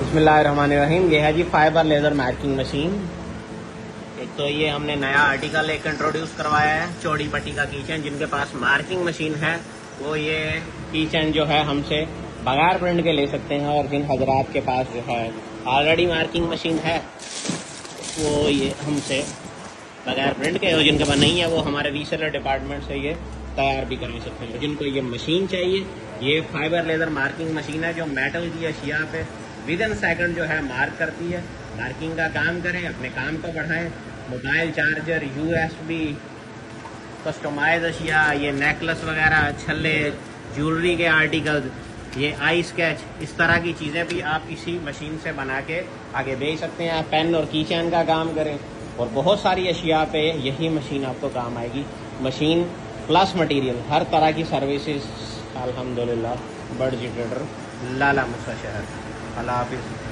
बिस्मिल्लाहिर्रहमानिर्रहीम। ये है जी फाइबर लेज़र मार्किंग मशीन। एक तो ये हमने नया आर्टिकल एक इंट्रोड्यूस करवाया है, चौड़ी पट्टी का कीचेन। जिनके पास मार्किंग मशीन है वो ये कीचेन जो है हमसे बगैर प्रिंट के ले सकते हैं, और जिन हजरात के पास जो है ऑलरेडी मार्किंग मशीन है वो ये हमसे बगैर प्रिंट के, और जिनके पास नहीं है वो हमारे रीसेलर डिपार्टमेंट से ये तैयार भी करवा सकते हैं। जिनको ये मशीन चाहिए, ये फाइबर लेज़र मार्किंग मशीन है जो मेटल की अशिया पे विद इन सेकंड जो है मार्क करती है। मार्किंग का काम करें, अपने काम को बढ़ाएं। मोबाइल चार्जर, USB, कस्टमाइज अशिया, ये नेकलेस वगैरह, छल्ले, ज्वेलरी के आर्टिकल, ये आई स्केच, इस तरह की चीज़ें भी आप इसी मशीन से बना के आगे भेज सकते हैं। आप पेन और कीचेन का काम करें और बहुत सारी अशिया पे यही मशीन आपको काम आएगी। मशीन प्लस मटेरियल, हर तरह की सर्विसेज अल्हम्दुलिल्लाह। बर्ड जी ट्रेडर, लाला मुसा शहर। अल्लाह हाफिज़।